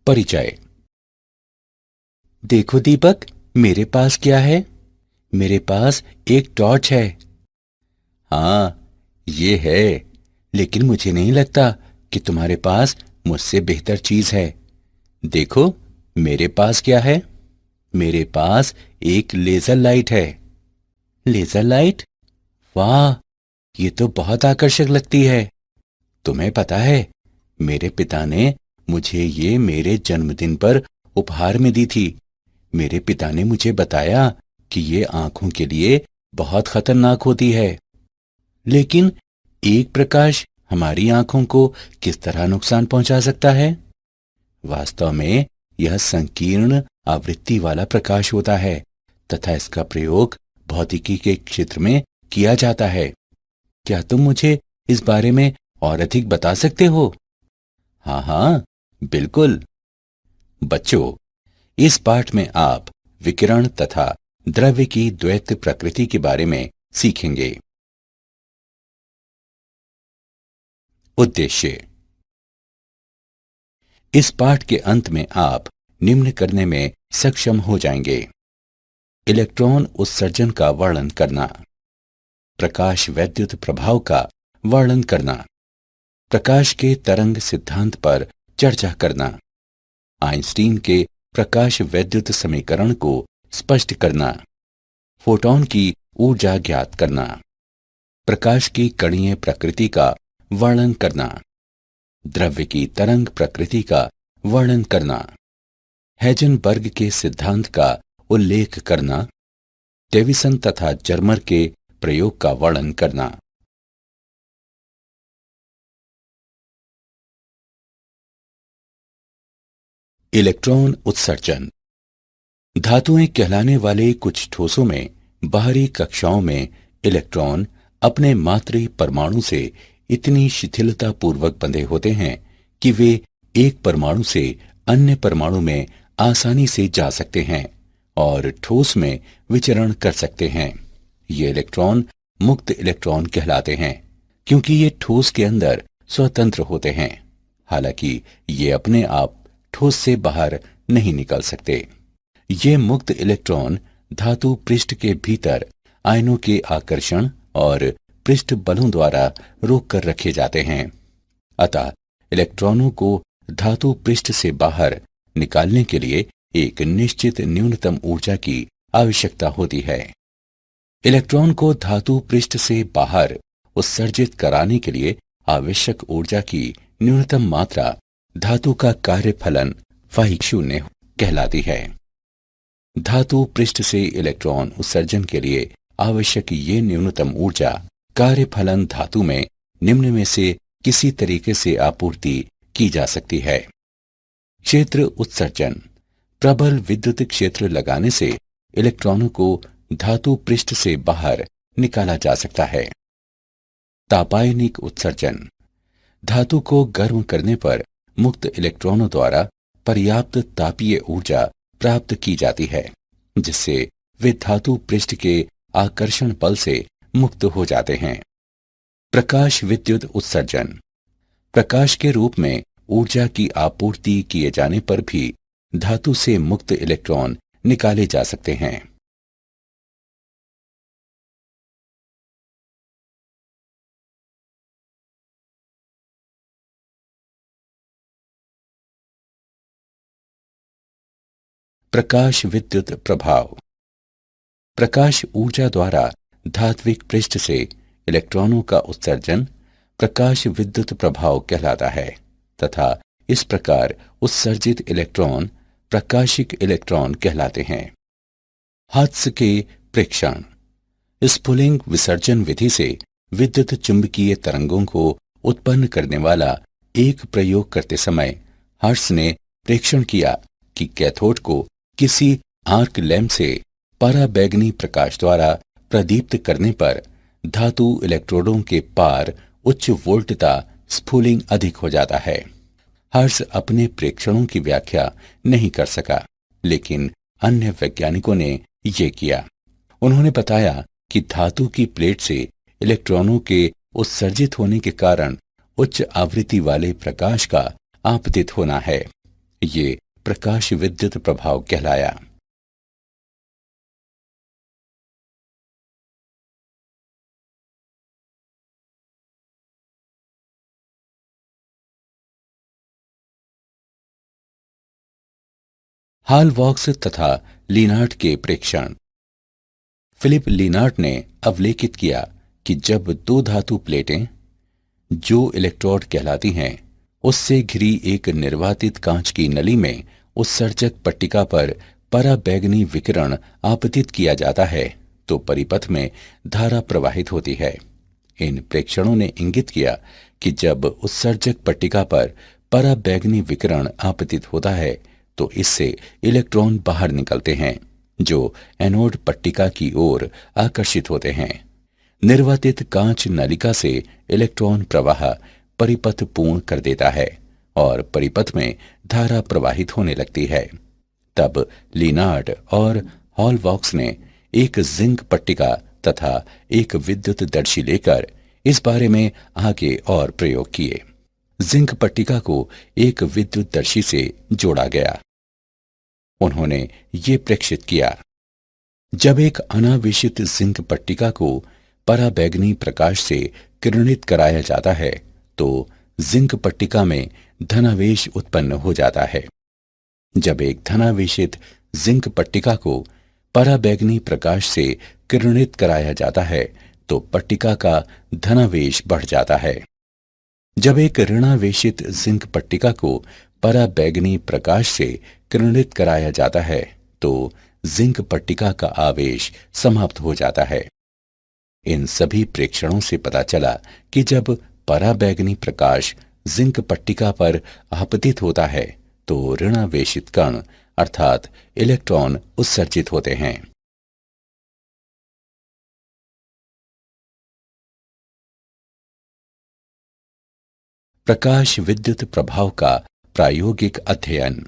परिचय। देखो दीपक, मेरे पास क्या है? मेरे पास एक टॉर्च है। हाँ, ये है, लेकिन मुझे नहीं लगता कि तुम्हारे पास मुझसे बेहतर चीज है। देखो, मेरे पास क्या है? मेरे पास एक लेजर लाइट है। Laser light? वाह, ये तो बहुत आकर्षक लगती है। तुम्हें पता है, मेरे पिता ने मुझे ये मेरे जन्मदिन पर उपहार में दी थी। मेरे पिता ने मुझे बताया कि ये आंखों के लिए बहुत खतरनाक होती है। लेकिन एक प्रकाश हमारी आंखों को किस तरह नुकसान पहुंचा सकता है? वास्तव में यह संकीर्ण आवृत्ति वाला प्रकाश होता है तथा इसका प्रयोग भौतिकी के क्षेत्र में किया जाता है। क्या तुम मुझे इस बारे में और अधिक बता सकते हो? हाँ हाँ, बिल्कुल। बच्चों, इस पाठ में आप विकिरण तथा द्रव्य की द्वैत प्रकृति के बारे में सीखेंगे। उद्देश्य। इस पाठ के अंत में आप निम्न करने में सक्षम हो जाएंगे: इलेक्ट्रॉन उत्सर्जन का वर्णन करना, प्रकाश वैद्युत प्रभाव का वर्णन करना, प्रकाश के तरंग सिद्धांत पर चर्चा करना, आइंस्टीन के प्रकाश वैद्युत समीकरण को स्पष्ट करना, फोटॉन की ऊर्जा ज्ञात करना, प्रकाश की कणीय प्रकृति का वर्णन करना, द्रव्य की तरंग प्रकृति का वर्णन करना, हेजनबर्ग के सिद्धांत का उल्लेख करना, डेविसन तथा जर्मर के प्रयोग का वर्णन करना। इलेक्ट्रॉन उत्सर्जन। धातुएं कहलाने वाले कुछ ठोसों में बाहरी कक्षाओं में इलेक्ट्रॉन अपने मातृ परमाणु से इतनी शिथिलता पूर्वक बंधे होते हैं कि वे एक परमाणु से अन्य परमाणु में आसानी से जा सकते हैं और ठोस में विचरण कर सकते हैं। ये इलेक्ट्रॉन मुक्त इलेक्ट्रॉन कहलाते हैं क्योंकि ये ठोस के अंदर स्वतंत्र होते हैं। हालांकि ये अपने आप ठोस से बाहर नहीं निकल सकते। ये मुक्त इलेक्ट्रॉन धातु पृष्ठ के भीतर आयनों के आकर्षण और पृष्ठ बलों द्वारा रोक कर रखे जाते हैं। अतः इलेक्ट्रॉनों को धातु पृष्ठ से बाहर निकालने के लिए एक निश्चित न्यूनतम ऊर्जा की आवश्यकता होती है। इलेक्ट्रॉन को धातु पृष्ठ से बाहर उत्सर्जित कराने के लिए आवश्यक ऊर्जा की न्यूनतम मात्रा धातु का कार्यफलन φ0 कहलाती है। धातु पृष्ठ से इलेक्ट्रॉन उत्सर्जन के लिए आवश्यक ये न्यूनतम ऊर्जा कार्यफलन धातु में निम्न में से किसी तरीके से आपूर्ति की जा सकती है: क्षेत्र उत्सर्जन। प्रबल विद्युत क्षेत्र लगाने से इलेक्ट्रॉनों को धातु पृष्ठ से बाहर निकाला जा सकता है। तापायनिक उत्सर्जन। धातु को गर्म करने पर मुक्त इलेक्ट्रॉनों द्वारा पर्याप्त तापीय ऊर्जा प्राप्त की जाती है जिससे वे धातु पृष्ठ के आकर्षण बल से मुक्त हो जाते हैं। प्रकाश विद्युत उत्सर्जन। प्रकाश के रूप में ऊर्जा की आपूर्ति किए जाने पर भी धातु से मुक्त इलेक्ट्रॉन निकाले जा सकते हैं। प्रकाश विद्युत प्रभाव। प्रकाश ऊर्जा द्वारा धात्विक पृष्ठ से इलेक्ट्रॉनों का उत्सर्जन प्रकाश विद्युत प्रभाव कहलाता है तथा इस प्रकार उत्सर्जित इलेक्ट्रॉन प्रकाशिक इलेक्ट्रॉन कहलाते हैं। हर्त्ज के प्रेक्षण। स्फुलिंग विसर्जन विधि से विद्युत चुंबकीय तरंगों को उत्पन्न करने वाला एक प्रयोग करते समय हर्त्ज ने प्रेक्षण किया कि कैथोड को किसी आर्क लैंप से पराबैंगनी प्रकाश द्वारा प्रदीप्त करने पर धातु इलेक्ट्रोडों के पार उच्च वोल्टता स्फुलिंग अधिक हो जाता है। हर्त्ज अपने प्रेक्षणों की व्याख्या नहीं कर सका, लेकिन अन्य वैज्ञानिकों ने ये किया। उन्होंने बताया कि धातु की प्लेट से इलेक्ट्रॉनों के उत्सर्जित होने के कारण उच्च आवृत्ति वाले प्रकाश का आपतित होना है। ये प्रकाश विद्युत प्रभाव कहलाया। हालवॉक्स तथा लिनार्ड के प्रेक्षण। फिलिप लिनार्ड ने अवलेखित किया कि जब दो धातु प्लेटें, जो इलेक्ट्रोड कहलाती हैं, उससे घिरी एक निर्वातित कांच की नली में उत्सर्जक पट्टिका पर पराबैंगनी विकिरण आपतित किया जाता है तो परिपथ में धारा प्रवाहित होती है। इन प्रेक्षणों ने इंगित किया कि जब उत्सर्जक पट्टिका पर पराबैंगनी विकिरण आपतित होता है तो इससे इलेक्ट्रॉन बाहर निकलते हैं जो एनोड पट्टिका की ओर आकर्षित होते हैं। निर्वातित कांच नलिका से इलेक्ट्रॉन प्रवाह परिपथ पूर्ण कर देता है और परिपथ में धारा प्रवाहित होने लगती है। तब लिनार्ड और हॉलवॉक्स ने एक जिंक पट्टिका तथा एक विद्युत दर्शी लेकर इस बारे में आगे और प्रयोग किए। जिंक पट्टिका को एक विद्युत दर्शी से जोड़ा गया। उन्होंने ये प्रेक्षित किया, जब एक अनावेशित जिंक पट्टिका को पराबैंगनी प्रकाश से किरणित कराया जाता है तो जिंक पट्टिका में धनावेश उत्पन्न हो जाता है। जब एक धनावेशित जिंक पट्टिका को पराबैंगनी प्रकाश से किरणित कराया जाता है तो पट्टिका का धनावेश बढ़ जाता है। जब एक ऋणावेशित जिंक पट्टिका को पराबैंगनी प्रकाश से किरणित कराया जाता है तो जिंक पट्टिका का आवेश समाप्त हो जाता है। इन सभी प्रेक्षणों से पता चला कि जब पराबैंगनी प्रकाश जिंक पट्टिका पर आपतित होता है तो ऋणावेशित कण अर्थात इलेक्ट्रॉन उत्सर्जित होते हैं। प्रकाश विद्युत प्रभाव का प्रायोगिक अध्ययन।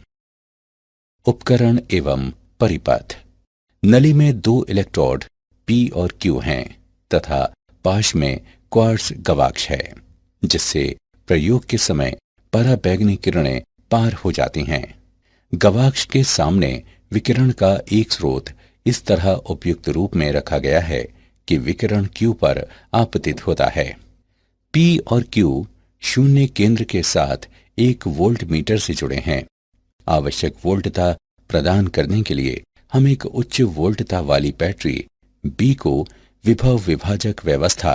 उपकरण एवं परिपथ। नली में दो इलेक्ट्रोड P और Q हैं तथा पाश में क्वार्ट्ज गवाक्ष है, जिससे प्रयोग के समय पराबैंगनी किरणें पार हो जाती हैं। गवाक्ष के सामने विकिरण का एक स्रोत इस तरह उपयुक्त रूप में रखा गया है कि विकिरण Q पर आपतित होता है। P और Q शून्य केंद्र के साथ एक वोल्ट मीटर से जुड़े हैं। आवश्यक वोल्टता प्रदान करने के लिए हम एक उच्च वोल्टता वाली बैटरी B को विभव विभाजक व्यवस्था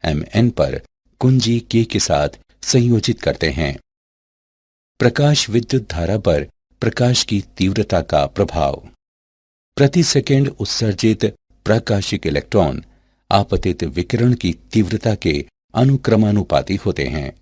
Mn पर कुंजी K के साथ संयोजित करते हैं। प्रकाश विद्युत धारा पर प्रकाश की तीव्रता का प्रभाव। प्रति सेकंड उत्सर्जित प्रकाशिक इलेक्ट्रॉन आपतित विकिरण की तीव्रता के अनुक्रमानुपाती होते हैं।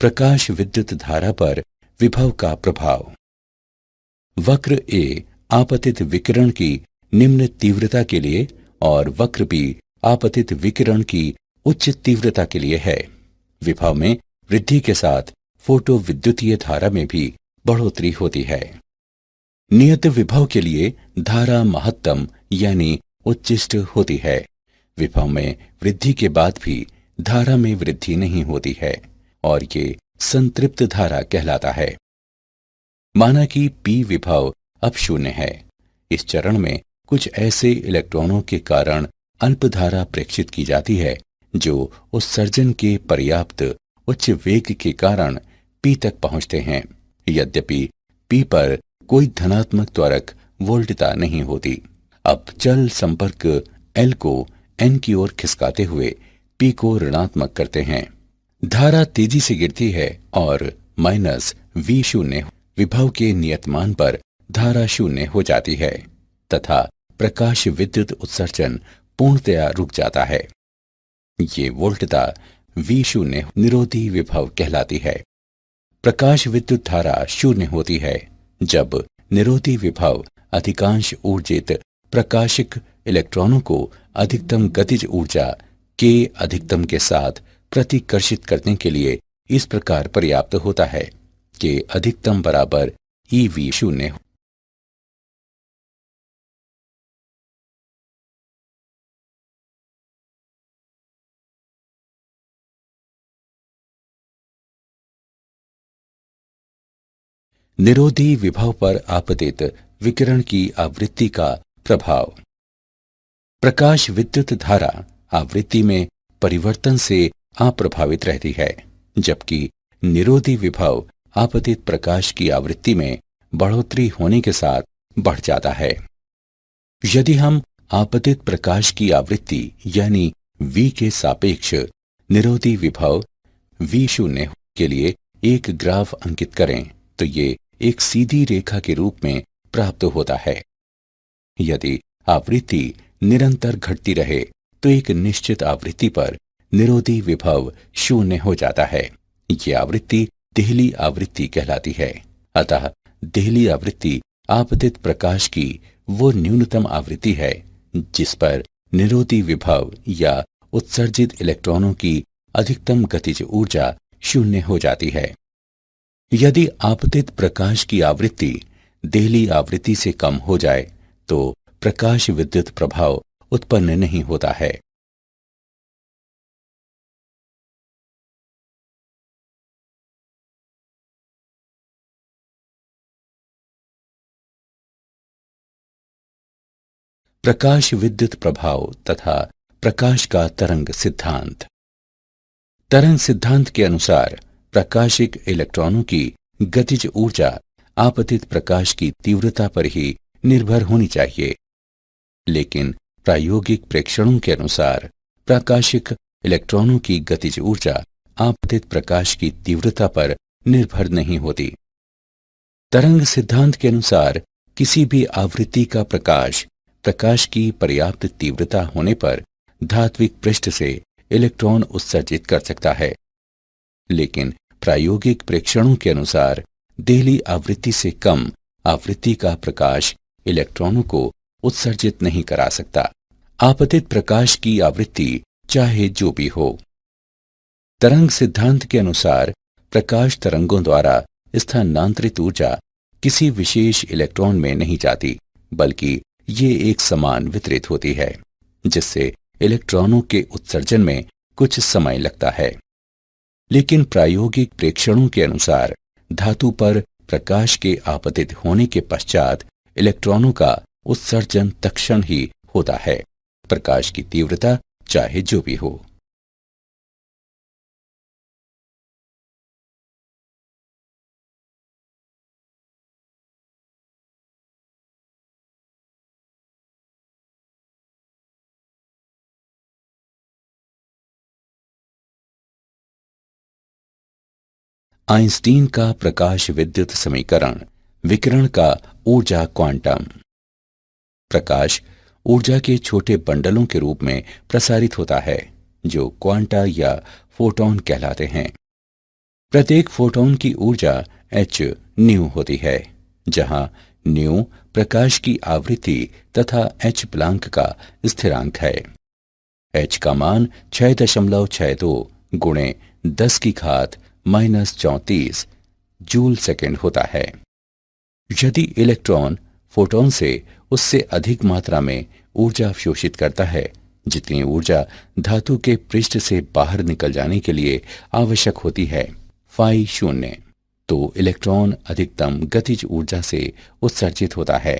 प्रकाश विद्युत धारा पर विभव का प्रभाव। वक्र A आपतित विकिरण की निम्न तीव्रता के लिए और वक्र B आपतित विकिरण की उच्च तीव्रता के लिए है। विभव में वृद्धि के साथ फोटो विद्युतीय धारा में भी बढ़ोतरी होती है। नियत विभव के लिए धारा महत्तम यानी उच्चिष्ट होती है। विभव में वृद्धि के बाद भी धारा में वृद्धि नहीं होती है और ये संतृप्त धारा कहलाता है। माना कि P विभव अब शून्य है। इस चरण में कुछ ऐसे इलेक्ट्रॉनों के कारण अल्प धारा प्रेक्षित की जाती है जो उत्सर्जन के पर्याप्त उच्च वेग के कारण P तक पहुंचते हैं। यद्यपि P पर कोई धनात्मक त्वरक वोल्टता नहीं होती। अब चल संपर्क L को N की ओर खिसकाते हुए P को ऋणात्मक करते हैं। धारा तेजी से गिरती है और -V शून्य विभव के नियतमान पर धारा शून्य हो जाती है तथा प्रकाश विद्युत उत्सर्जन पूर्णतया रुक जाता है। ये वोल्टता V शून्य निरोधी विभव कहलाती है। प्रकाश विद्युत धारा शून्य होती है जब निरोधी विभव अधिकांश ऊर्जित प्रकाशिक इलेक्ट्रॉनों को अधिकतम गतिज ऊर्जा K अधिकतम के साथ प्रतिकर्षित करने के लिए इस प्रकार पर्याप्त होता है कि अधिकतम बराबर ईवी शून्य। निरोधी विभव पर आपतित विकिरण की आवृत्ति का प्रभाव। प्रकाश विद्युत धारा आवृत्ति में परिवर्तन से अप्रभावित रहती है, जबकि निरोधी विभव आपतित प्रकाश की आवृत्ति में बढ़ोतरी होने के साथ बढ़ जाता है। यदि हम आपतित प्रकाश की आवृत्ति यानी V के सापेक्ष निरोधी विभव V शून्य के लिए एक ग्राफ अंकित करें तो ये एक सीधी रेखा के रूप में प्राप्त होता है। यदि आवृत्ति निरंतर घटती रहे तो एक निश्चित आवृत्ति पर निरोधी विभव शून्य हो जाता है। ये आवृत्ति देहली आवृत्ति कहलाती है। अतः देहली आवृत्ति आपतित प्रकाश की वो न्यूनतम आवृत्ति है जिस पर निरोधी विभव या उत्सर्जित इलेक्ट्रॉनों की अधिकतम गतिज ऊर्जा शून्य हो जाती है। यदि आपतित प्रकाश की आवृत्ति देहली आवृत्ति से कम हो जाए तो प्रकाश विद्युत प्रभाव उत्पन्न नहीं होता है। प्रकाश विद्युत प्रभाव तथा प्रकाश का तरंग सिद्धांत। तरंग सिद्धांत के अनुसार प्रकाशिक इलेक्ट्रॉनों की गतिज ऊर्जा आपतित प्रकाश की तीव्रता पर ही निर्भर होनी चाहिए, लेकिन प्रायोगिक प्रेक्षणों के अनुसार प्रकाशिक इलेक्ट्रॉनों की गतिज ऊर्जा आपतित प्रकाश की तीव्रता पर निर्भर नहीं होती। तरंग सिद्धांत के अनुसार किसी भी आवृत्ति का प्रकाश की पर्याप्त तीव्रता होने पर धात्विक पृष्ठ से इलेक्ट्रॉन उत्सर्जित कर सकता है, लेकिन प्रायोगिक प्रेक्षणों के अनुसार देहली आवृत्ति से कम आवृत्ति का प्रकाश इलेक्ट्रॉनों को उत्सर्जित नहीं करा सकता। आपतित प्रकाश की आवृत्ति चाहे जो भी हो। तरंग सिद्धांत के अनुसार प्रकाश तरंगों द्वारा स्थानांतरित ऊर्जा किसी विशेष इलेक्ट्रॉन में नहीं जाती, बल्कि ये एक समान वितरित होती है, जिससे इलेक्ट्रॉनों के उत्सर्जन में कुछ समय लगता है। लेकिन प्रायोगिक प्रेक्षणों के अनुसार धातु पर प्रकाश के आपतित होने के पश्चात इलेक्ट्रॉनों का उत्सर्जन तत्क्षण ही होता है, प्रकाश की तीव्रता चाहे जो भी हो। आइंस्टीन का प्रकाश विद्युत समीकरण, विकिरण का ऊर्जा क्वांटम। प्रकाश ऊर्जा के छोटे बंडलों के रूप में प्रसारित होता है जो क्वांटा या फोटॉन कहलाते हैं। प्रत्येक फोटॉन की ऊर्जा h न्यू होती है, जहां न्यू प्रकाश की आवृत्ति तथा h प्लांक का स्थिरांक है। h का मान 6.62 गुणे 10 की घात -34 जूल सेकेंड होता है। यदि इलेक्ट्रॉन फोटॉन से उससे अधिक मात्रा में ऊर्जा अवशोषित करता है जितनी ऊर्जा धातु के पृष्ठ से बाहर निकल जाने के लिए आवश्यक होती है फाई शून्य, तो इलेक्ट्रॉन अधिकतम गतिज ऊर्जा से उत्सर्जित होता है।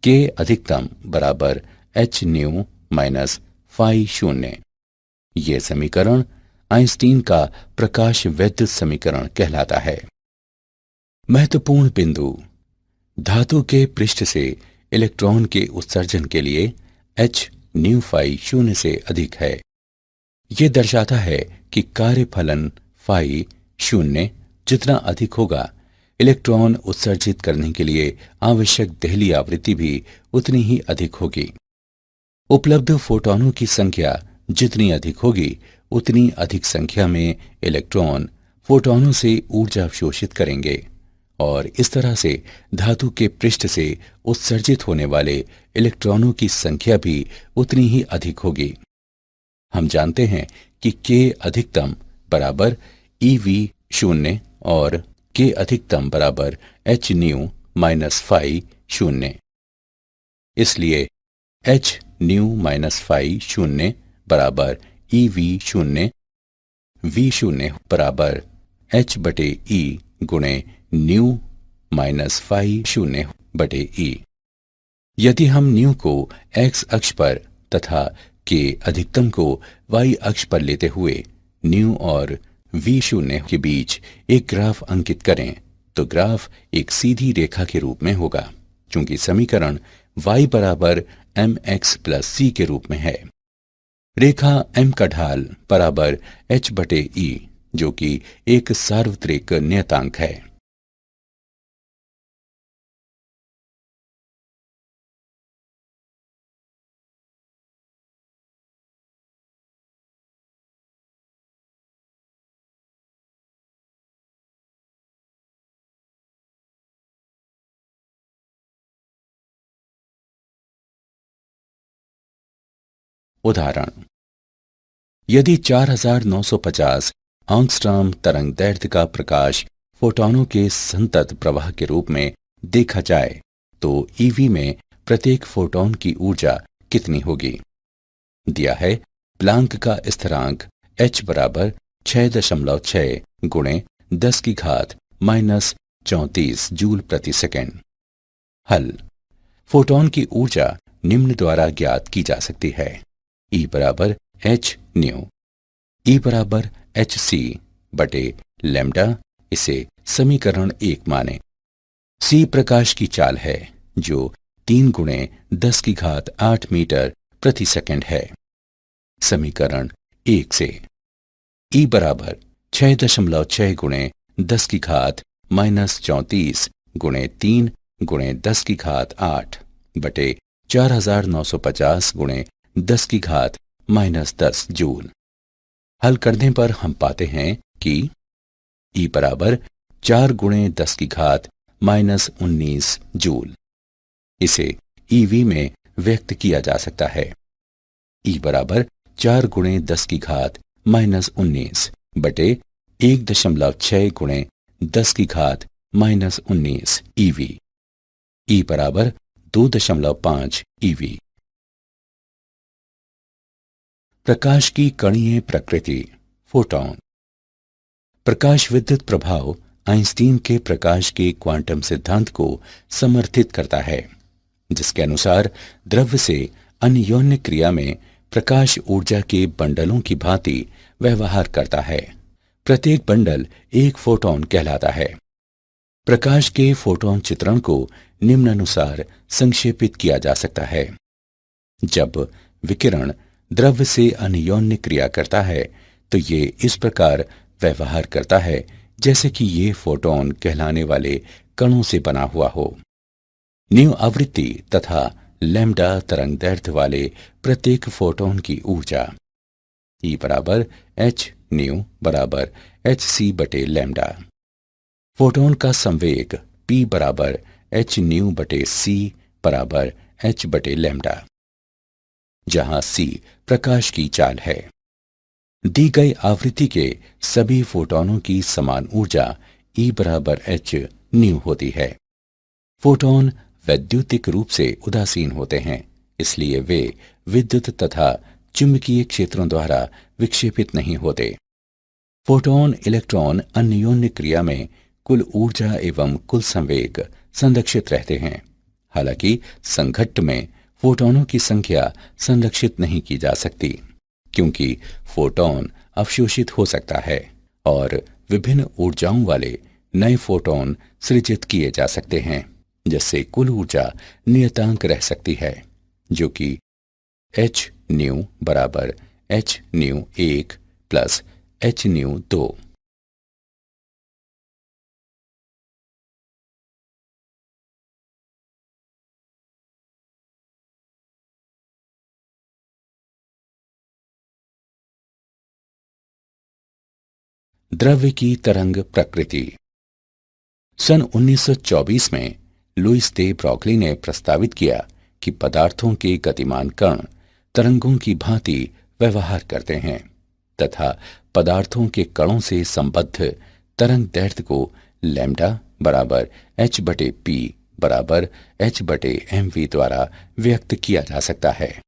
के अधिकतम बराबर h न्यू माइनस फाई शून्य। यह समीकरण आइंस्टीन का प्रकाश विद्युत समीकरण कहलाता है। महत्वपूर्ण बिंदु: धातु के पृष्ठ से इलेक्ट्रॉन के उत्सर्जन के लिए h न्यू फाई शून्य से अधिक है। यह दर्शाता है कि कार्यफलन फाई शून्य जितना अधिक होगा, इलेक्ट्रॉन उत्सर्जित करने के लिए आवश्यक देहली आवृत्ति भी उतनी ही अधिक होगी। उपलब्ध फोटॉनों की संख्या जितनी अधिक होगी, उतनी अधिक संख्या में इलेक्ट्रॉन फोटॉनों से ऊर्जा अवशोषित करेंगे और इस तरह से धातु के पृष्ठ से उत्सर्जित होने वाले इलेक्ट्रॉनों की संख्या भी उतनी ही अधिक होगी। हम जानते हैं कि के अधिकतम बराबर ईवी शून्य और के अधिकतम बराबर एच न्यू माइनस फाई शून्य। इसलिए एच न्यू माइनस फाई शून्य बराबर ई वी शून्य, वी शून्य बराबर एच बटे ई गुणे न्यू माइनस फाई शून्य बटे ई। यदि हम न्यू को एक्स अक्ष पर तथा के अधिकतम को वाई अक्ष पर लेते हुए न्यू और वी शून्य के बीच एक ग्राफ अंकित करें तो ग्राफ एक सीधी रेखा के रूप में होगा, क्योंकि समीकरण y बराबर एम एक्स प्लस सी के रूप में है। रेखा m का ढाल बराबर h बटे ई, जो कि एक सार्वत्रिक नियतांक है। उदाहरण, यदि 4950 एंगस्ट्रॉम तरंग दैर्ध्य का प्रकाश फोटॉनों के संतत प्रवाह के रूप में देखा जाए तो ईवी में प्रत्येक फोटॉन की ऊर्जा कितनी होगी? दिया है प्लांक का स्थिरांक h बराबर 6.6 गुणे 10 की घात माइनस 34 जूल प्रति सेकेंड। हल, फोटॉन की ऊर्जा निम्न द्वारा ज्ञात की जा सकती है। E बराबर एच न्यू, E बराबर एच सी बटे लैम्डा, इसे समीकरण 1 माने। C प्रकाश की चाल है जो 3 गुणे 10 की घात 8 मीटर प्रति सेकंड है। समीकरण 1 से E बराबर 6.6 गुणे 10 की घात माइनस 34 गुणे 3 गुणे 10 की घात 8 बटे 4950 गुणे 10 की घात माइनस 10 जूल। हल करने पर हम पाते हैं कि E बराबर 4 गुणे 10 की घात माइनस 19 जूल। इसे EV में व्यक्त किया जा सकता है। E बराबर 4 गुणे 10 की घात माइनस 19 बटे 1.6 गुणे 10 की घात माइनस 19 EV। E बराबर 2.5 EV। प्रकाश की कणीय प्रकृति, फोटॉन। प्रकाश विद्युत प्रभाव आइंस्टीन के प्रकाश के क्वांटम सिद्धांत को समर्थित करता है, जिसके अनुसार द्रव्य से अन्योन्य क्रिया में प्रकाश ऊर्जा के बंडलों की भांति व्यवहार करता है। प्रत्येक बंडल एक फोटॉन कहलाता है। प्रकाश के फोटॉन चित्रण को निम्नानुसार संक्षेपित किया जा सकता है। जब विकिरण द्रव्य से अन्योन्य क्रिया करता है तो ये इस प्रकार व्यवहार करता है जैसे कि ये फोटॉन कहलाने वाले कणों से बना हुआ हो। न्यू आवृत्ति तथा लैम्डा तरंग दैर्ध्य वाले प्रत्येक फोटॉन की ऊर्जा E बराबर एच न्यू बराबर एच सी बटे लैम्डा। फोटॉन का संवेग P बराबर एच न्यू बटे सी बराबर एच बटे लैम्डा, जहां C प्रकाश की चाल है। दी गई आवृत्ति के सभी फोटॉनों की समान ऊर्जा E बराबर एच न्यू होती है। फोटॉन वैद्युतिक रूप से उदासीन होते हैं, इसलिए वे विद्युत तथा चुंबकीय क्षेत्रों द्वारा विक्षेपित नहीं होते। फोटॉन इलेक्ट्रॉन अन्योन्य क्रिया में कुल ऊर्जा एवं कुल संवेग संरक्षित रहते हैं। हालांकि संघट्ट में फोटॉनों की संख्या संरक्षित नहीं की जा सकती, क्योंकि फोटॉन अवशोषित हो सकता है और विभिन्न ऊर्जाओं वाले नए फोटॉन सृजित किए जा सकते हैं, जिससे कुल ऊर्जा नियतांक रह सकती है, जो कि एच न्यू बराबर H new 1 plus H new 2। द्रव्य की तरंग प्रकृति। सन 1924 में लुईस दे ब्रॉगली ने प्रस्तावित किया कि पदार्थों के गतिमान कण तरंगों की भांति व्यवहार करते हैं तथा पदार्थों के कणों से संबद्ध तरंग दैर्ध्य को लैम्डा बराबर एच बटे पी बराबर एच बटे एम वी द्वारा व्यक्त किया जा सकता है,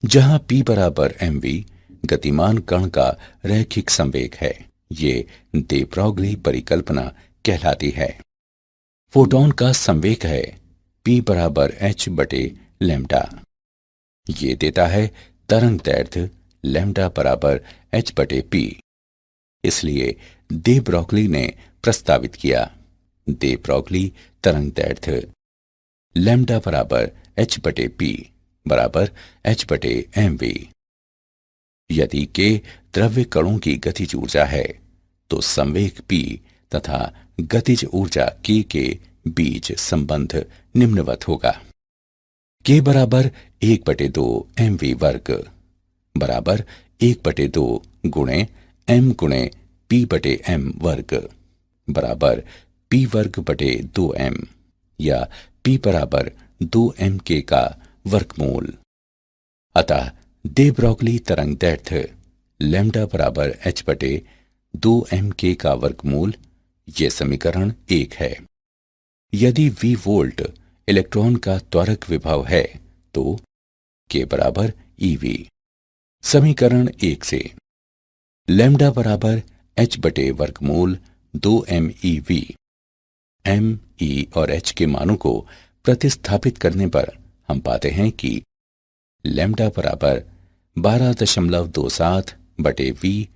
जहां पी बराबर एम वी गतिमान कण का रैखिक संवेग है। ये दे ब्रॉगली परिकल्पना कहलाती है। फोटॉन का संवेग है पी बराबर एच बटे लैम्डा। ये देता है तरंग दैर्ध्य लैम्डा बराबर एच बटे पी। इसलिए दे ब्रॉगली ने प्रस्तावित किया दे ब्रॉगली तरंग दैर्ध्य लैम्डा बराबर एच बटे पी बराबर एच बटे एम वी। यदि के द्रव्य कणों की गतिज ऊर्जा है तो संवेग p तथा गतिज ऊर्जा k के बीच संबंध निम्नवत होगा। k बराबर 1/2 mv वर्ग बराबर 1/2 गुणे m गुणे p बटे m वर्ग बराबर p वर्ग बटे 2m या p बराबर 2mk का वर्गमूल। अतः दे ब्रॉगली तरंग दैर्ध्य लैम्डा बराबर एच बटे 2mk का वर्गमूल, ये समीकरण 1 है। यदि v वोल्ट इलेक्ट्रॉन का त्वरक विभव है तो k बराबर ev। समीकरण 1 से लैम्डा बराबर h बटे वर्गमूल 2mev। m, e और h के मानों को प्रतिस्थापित करने पर हम पाते हैं कि लैम्डा बराबर 12.27 बटे v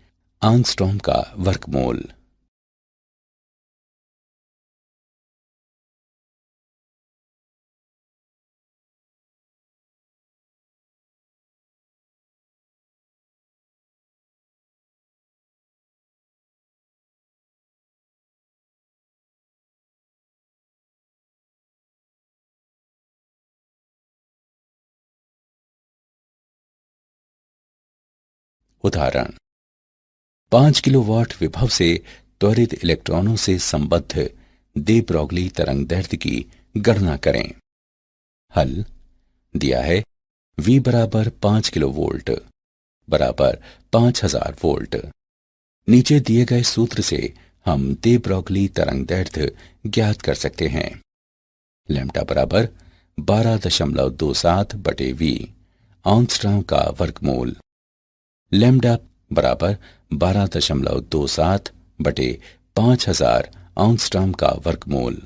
आंगस्ट्रॉम का वर्गमूल। उदाहरण 5 किलोवाट विभव से त्वरित इलेक्ट्रॉनों से संबद्ध दे ब्रॉगली तरंग दैर्ध्य की गणना करें। हल दिया है V बराबर 5 किलोवोल्ट बराबर 5000 वोल्ट। नीचे दिए गए सूत्र से हम दे ब्रॉगली तरंग दैर्ध्य ज्ञात कर सकते हैं। लैम्डा बराबर 12.27 बटे V आंगस्ट्रॉम का वर्गमूल। लैम्डा बराबर 12.27 बटे 5000 आंगस्ट्रॉम का वर्गमूल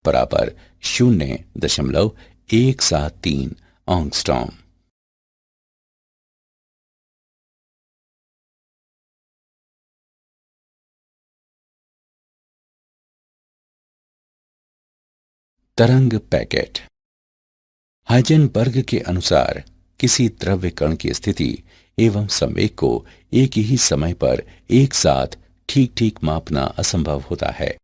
बराबर 0.173 आंगस्ट्रॉम। तरंग पैकेट। हाइजेनबर्ग के अनुसार किसी द्रव्य कण की स्थिति एवं संवेग को एक ही समय पर एक साथ ठीक ठीक मापना असंभव होता है।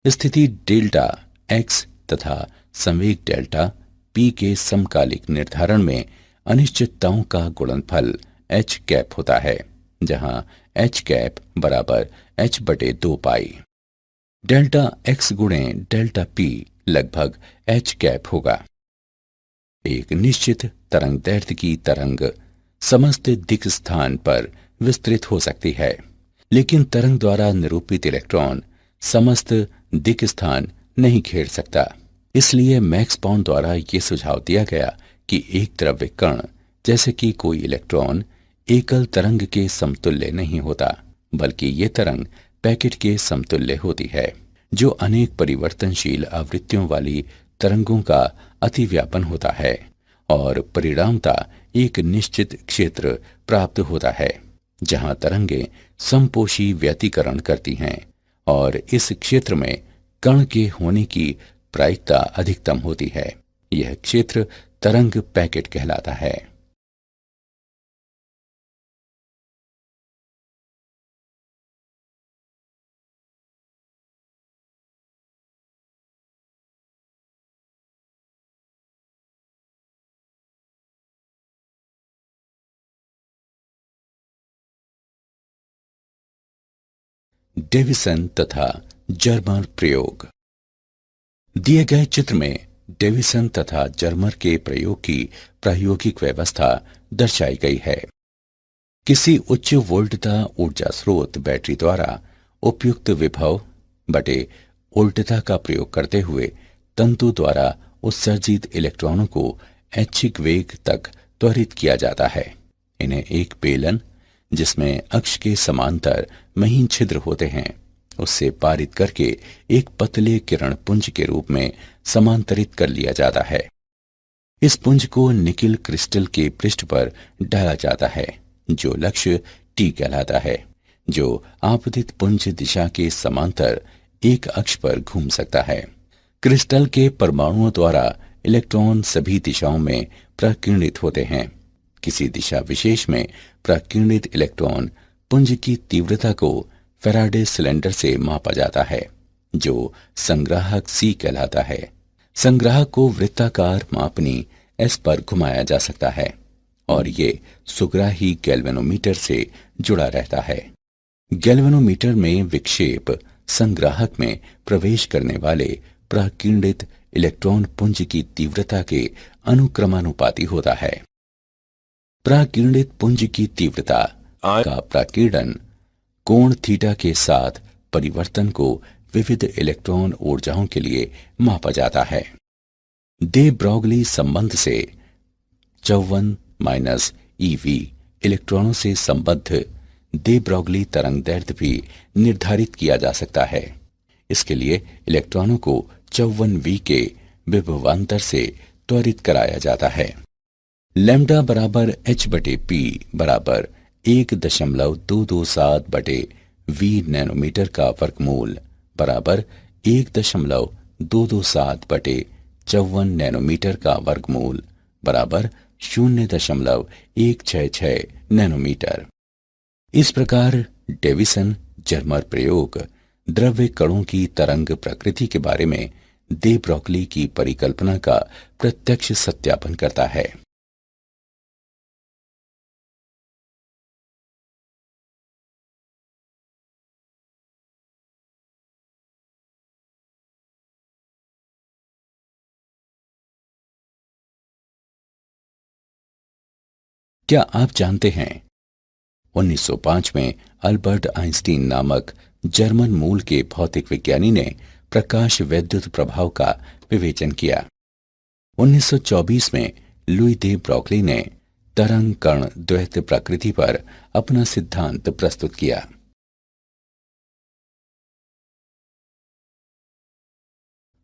स्थिति डेल्टा x तथा संवेग डेल्टा p के समकालिक निर्धारण में अनिश्चितताओं का गुणनफल h कैप होता है, जहां h कैप बराबर h बटे 2 पाई। डेल्टा x गुणे डेल्टा p लगभग h कैप होगा। एक निश्चित तरंग दैर्ध्य की तरंग समस्त दिक् स्थान पर विस्तृत हो सकती है, लेकिन तरंग द्वारा निरूपित इलेक्ट्रॉन समस्त दिक् स्थान नहीं घेर सकता। इसलिए मैक्स बॉर्न द्वारा ये सुझाव दिया गया कि एक द्रव्य कण जैसे कि कोई इलेक्ट्रॉन एकल तरंग के समतुल्य नहीं होता, बल्कि ये तरंग पैकेट के समतुल्य होती है, जो अनेक परिवर्तनशील आवृत्तियों वाली तरंगों का अतिव्यापन होता है और परिणामतः एक निश्चित क्षेत्र प्राप्त होता है, जहां तरंगें समपोषी व्यतिकरण करती हैं और इस क्षेत्र में कण के होने की प्रायिकता अधिकतम होती है। यह क्षेत्र तरंग पैकेट कहलाता है। डेविसन तथा जर्मर प्रयोग। दिए गए चित्र में डेविसन तथा जर्मर के प्रयोग की प्रायोगिक व्यवस्था दर्शाई गई है। किसी उच्च वोल्टता ऊर्जा स्रोत बैटरी द्वारा उपयुक्त विभव बटे उल्टता का प्रयोग करते हुए तंतु द्वारा उत्सर्जित इलेक्ट्रॉनों को ऐच्छिक वेग तक त्वरित किया जाता है। इन्हें एक बेलन, जिसमें अक्ष के समांतर महीन छिद्र होते हैं, उससे पारित करके एक पतले किरण पुंज के रूप में समांतरित कर लिया जाता है। इस पुंज को निकिल क्रिस्टल के पृष्ठ पर डाला जाता है, जो लक्ष्य टी कहलाता है, जो आपतित पुंज दिशा के समांतर एक अक्ष पर घूम सकता है। क्रिस्टल के परमाणुओं द्वारा इलेक्ट्रॉन सभी दिशाओं में प्रकीर्णित होते हैं। किसी दिशा विशेष में प्रकीर्णित इलेक्ट्रॉन पुंज की तीव्रता को फैराडे सिलेंडर से मापा जाता है, जो संग्राहक सी कहलाता है। संग्राहक को वृत्ताकार मापनी एस पर घुमाया जा सकता है और ये सुग्राही गैल्वेनोमीटर से जुड़ा रहता है। गैल्वेनोमीटर में विक्षेप संग्राहक में प्रवेश करने वाले प्रकीर्णित इलेक्ट्रॉन पुंज की तीव्रता के अनुक्रमानुपाती होता है। प्रकीर्णित पुंज की तीव्रता का प्रकीर्णन कोण थीटा के साथ परिवर्तन को विविध इलेक्ट्रॉन ऊर्जाओं के लिए मापा जाता है। दे ब्रॉगली संबंध से 54 ईवी इलेक्ट्रॉनों से संबद्ध दे ब्रॉगली तरंगदैर्ध्य भी निर्धारित किया जा सकता है। इसके लिए इलेक्ट्रॉनों को 54V के विभवांतर से त्वरित कराया जाता है। लैम्डा बराबर h बटे p बराबर 1.227 बटे v नैनोमीटर का वर्गमूल बराबर 1.227 बटे 54 नैनोमीटर का वर्गमूल बराबर 0.166 नैनोमीटर। इस प्रकार डेविसन जर्मर प्रयोग द्रव्य कणों की तरंग प्रकृति के बारे में दे ब्रॉगली की परिकल्पना का प्रत्यक्ष सत्यापन करता है। क्या आप जानते हैं 1905 में अल्बर्ट आइंस्टीन नामक जर्मन मूल के भौतिक विज्ञानी ने प्रकाश वैद्युत प्रभाव का विवेचन किया। 1924 में लुई दे ब्रॉगली ने तरंग कण द्वैत प्रकृति पर अपना सिद्धांत प्रस्तुत किया।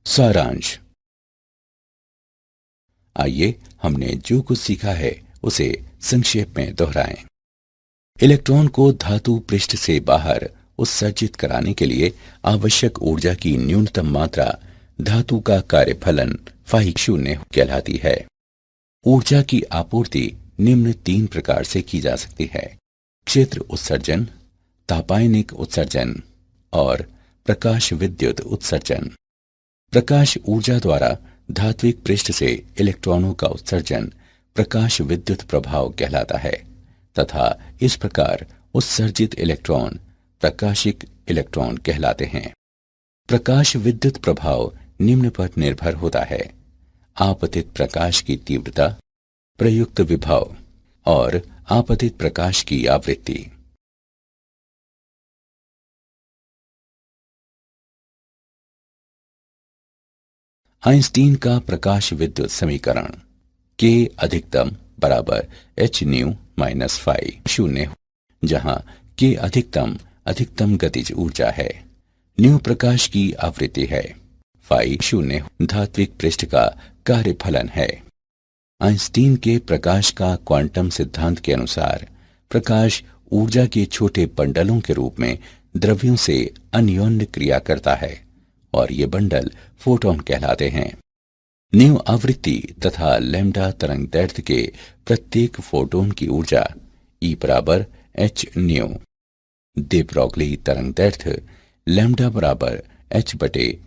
सारांश। आइए हमने जो कुछ सीखा है उसे संक्षेप में दोहराएं। इलेक्ट्रॉन को धातु पृष्ठ से बाहर उत्सर्जित कराने के लिए आवश्यक ऊर्जा की न्यूनतम मात्रा धातु का कार्यफलन फाई 0 कहलाती है। ऊर्जा की आपूर्ति निम्न 3 प्रकार से की जा सकती है: क्षेत्र उत्सर्जन, तापायनिक उत्सर्जन और प्रकाश विद्युत उत्सर्जन। प्रकाश ऊर्जा द्वारा धात्विक पृष्ठ से इलेक्ट्रॉनों का उत्सर्जन प्रकाश विद्युत प्रभाव कहलाता है तथा इस प्रकार उत्सर्जित इलेक्ट्रॉन प्रकाशिक इलेक्ट्रॉन कहलाते हैं। प्रकाश विद्युत प्रभाव निम्न पर निर्भर होता है: आपतित प्रकाश की तीव्रता, प्रयुक्त विभव और आपतित प्रकाश की आवृत्ति। आइंस्टीन का प्रकाश विद्युत समीकरण K अधिकतम बराबर h न्यू माइनस फाई 0, जहां K अधिकतम गतिज ऊर्जा है, न्यू प्रकाश की आवृत्ति है, फाई 0 धात्विक पृष्ठ का कार्यफलन है। आइंस्टीन के प्रकाश का क्वांटम सिद्धांत के अनुसार प्रकाश ऊर्जा के छोटे बंडलों के रूप में द्रव्यों से अन्योन्य क्रिया करता है और ये बंडल फोटॉन कहलाते हैं। न्यू आवृत्ति तथा लैम्डा तरंगदैर्ध्य के प्रत्येक फोटोन की ऊर्जा E बराबर h न्यू। दे ब्रॉगली तरंगदैर्ध्य लैम्डा बराबर h बटे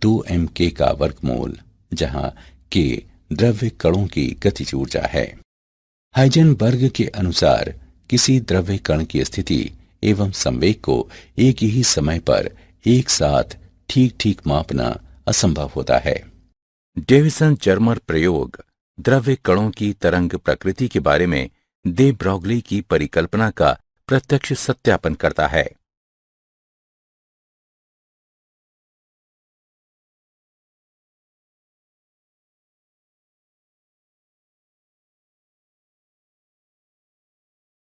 2m_k का वर्गमूल, जहां k द्रव्य कणों की गतिज ऊर्जा है। हाइजेनबर्ग के अनुसार किसी द्रव्य कण की स्थिति एवं संवेग को एक ही समय पर एक साथ ठीक ठीक मापना असंभव होता है। डेविसन जर्मर प्रयोग द्रव्य कणों की तरंग प्रकृति के बारे में दे ब्रॉगली की परिकल्पना का प्रत्यक्ष सत्यापन करता है।